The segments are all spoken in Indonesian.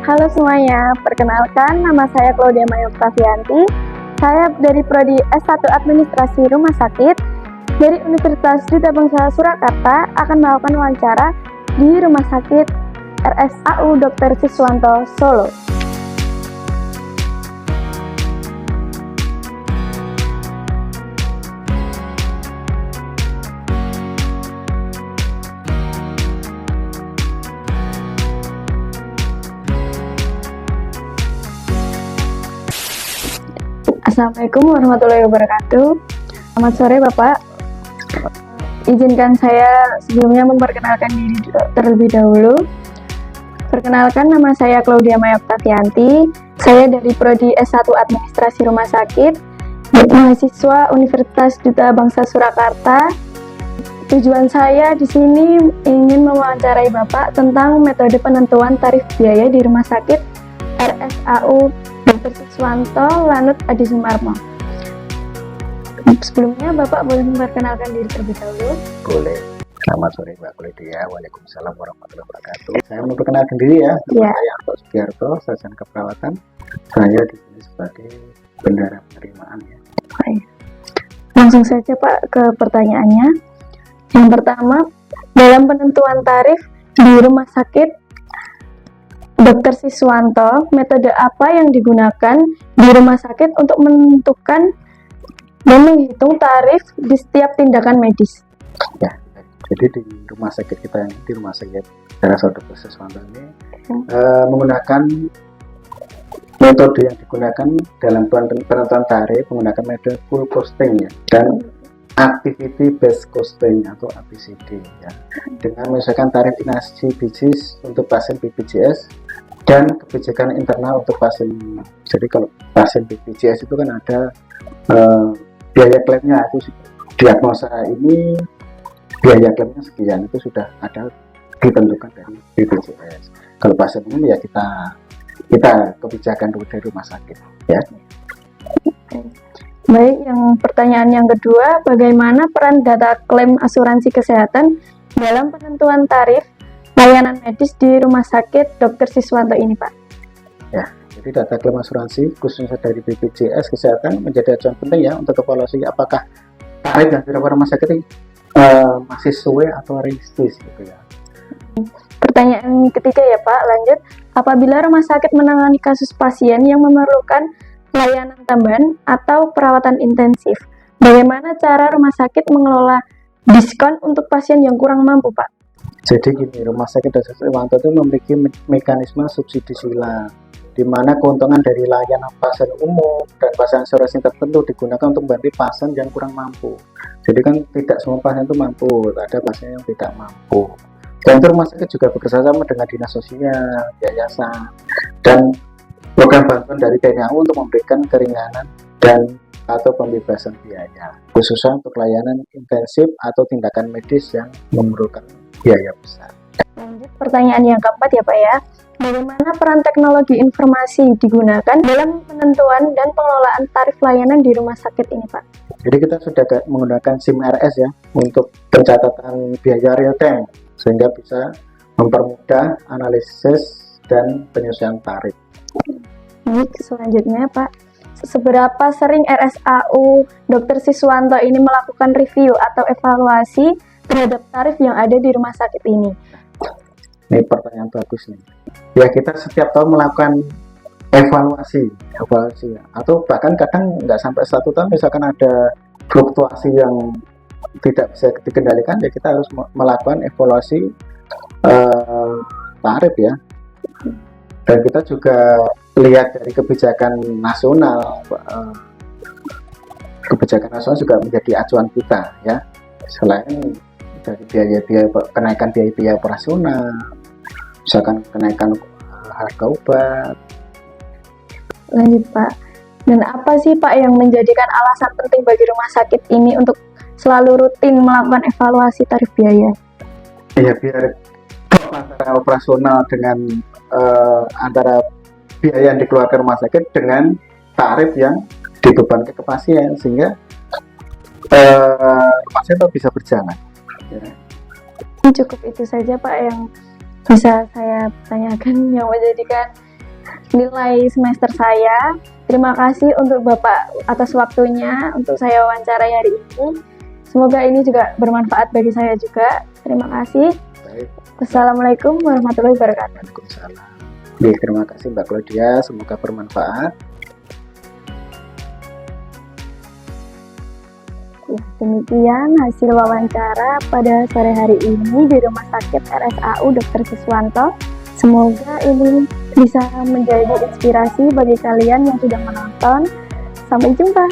Halo semuanya, perkenalkan nama saya Claudia Maya Oktavianti. Saya dari Prodi S1 Administrasi Rumah Sakit dari Universitas Duta Bangsa Surakarta akan melakukan wawancara di Rumah Sakit RSAU Dr. Siswanto Solo. Assalamualaikum warahmatullahi wabarakatuh. Selamat sore Bapak. Izinkan saya sebelumnya memperkenalkan diri terlebih dahulu. Perkenalkan, nama saya Claudia Maya Oktavianti. Saya dari Prodi S1 Administrasi Rumah Sakit, mahasiswa Universitas Duta Bangsa Surakarta. Tujuan saya di sini ingin mewawancarai Bapak tentang metode penentuan tarif biaya di Rumah Sakit RSAU Dr. Siswanto Lanut Adi Sumarmo. Sebelumnya Bapak boleh memperkenalkan diri terlebih dahulu? Boleh. Selamat sore Mbak Claudia. Waalaikumsalam warahmatullahi wabarakatuh. Saya memperkenalkan diri ya. Ya. Saya Anto Sugiarto, sarjana keperawatan. Saya di sini sebagai bendahara penerimaan ya. Langsung saja Pak ke pertanyaannya. Yang pertama, dalam penentuan tarif di Rumah Sakit Dr. Siswanto, metode apa yang digunakan di rumah sakit untuk menentukan dan menghitung tarif di setiap tindakan medis? Ya. Jadi di rumah sakit kita yang di rumah sakit RSAU Dr. Siswanto ini menggunakan metode yang digunakan dalam penentuan tarif menggunakan metode full costing ya, dan activity based costing atau ABCD ya, dengan misalkan tarif inasi bisnis untuk pasien BPJS dan kebijakan internal untuk pasien. Jadi kalau pasien BPJS itu kan ada biaya klaimnya, itu diagnosa ini biaya klaimnya sekian, itu sudah ada ditentukan dari BPJS. Kalau pasien umum ya kita kebijakan dari rumah sakit ya. Baik, yang pertanyaan yang kedua, bagaimana peran data klaim asuransi kesehatan dalam penentuan tarif layanan medis di Rumah Sakit Dr. Siswanto ini, Pak? Ya, jadi data klaim asuransi khususnya dari BPJS Kesehatan menjadi acuan penting ya untuk evaluasi apakah tarif yang diterapkan rumah sakit ini masih sesuai atau realistis gitu ya. Pertanyaan ketiga ya Pak, lanjut. Apabila rumah sakit menangani kasus pasien yang memerlukan layanan tambahan atau perawatan intensif, bagaimana cara rumah sakit mengelola diskon untuk pasien yang kurang mampu, Pak? Jadi gini, Rumah Sakit Dr. Siswanto itu memiliki mekanisme subsidi silang, di mana keuntungan dari layanan pasien umum dan pasien asuransi tertentu digunakan untuk membantu pasien yang kurang mampu. Jadi kan tidak semua pasien itu mampu, ada pasien yang tidak mampu. Dan itu rumah sakit juga bekerjasama dengan dinas sosial, yayasan, dan program bantuan dari TNI AU untuk memberikan keringanan dan atau pembebasan biaya, khususnya untuk layanan intensif atau tindakan medis yang memerlukan biaya besar. Lanjut pertanyaan yang keempat ya Pak ya. Bagaimana peran teknologi informasi digunakan dalam penentuan dan pengelolaan tarif layanan di rumah sakit ini, Pak? Jadi kita sudah menggunakan SIM RS ya untuk pencatatan biaya real time, sehingga bisa mempermudah analisis dan penyesuaian tarif. Baik, selanjutnya Pak, seberapa sering RSAU Dr. Siswanto ini melakukan review atau evaluasi terhadap tarif yang ada di rumah sakit ini? Ini pertanyaan bagus nih. Ya, kita setiap tahun melakukan evaluasi ya. Atau bahkan kadang nggak sampai 1 tahun, misalkan ada fluktuasi yang tidak bisa dikendalikan, ya kita harus melakukan evaluasi tarif ya. Dan kita juga lihat dari kebijakan nasional, juga menjadi acuan kita ya. Selain dari biaya kenaikan biaya operasional, misalkan kenaikan harga obat. Lanjut Pak, dan apa sih Pak yang menjadikan alasan penting bagi rumah sakit ini untuk selalu rutin melakukan evaluasi tarif biaya? Ya, biar antara operasional dengan antara biaya yang dikeluarkan rumah sakit dengan tarif yang dibebankan ke pasien, sehingga rumah sakit bisa berjalan. Ya. Cukup itu saja Pak yang bisa saya tanyakan yang menjadikan nilai semester saya. Terima kasih untuk Bapak atas waktunya untuk saya wawancarai hari ini. Semoga ini juga bermanfaat bagi saya juga. Terima kasih. Baik. Wassalamualaikum warahmatullahi wabarakatuh. Waalaikumsalam. Baik, terima kasih Mbak Claudia, semoga bermanfaat. Ya, demikian hasil wawancara pada sore hari ini di Rumah Sakit RSAU Dr. Siswanto. Semoga ini bisa menjadi inspirasi bagi kalian yang sudah menonton. Sampai jumpa.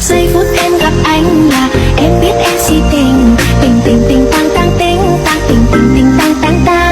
Giây phút em gặp anh là em biết em si tình, tình tình tình tăng tăng tình tăng tình tình tình tăng tăng tăng.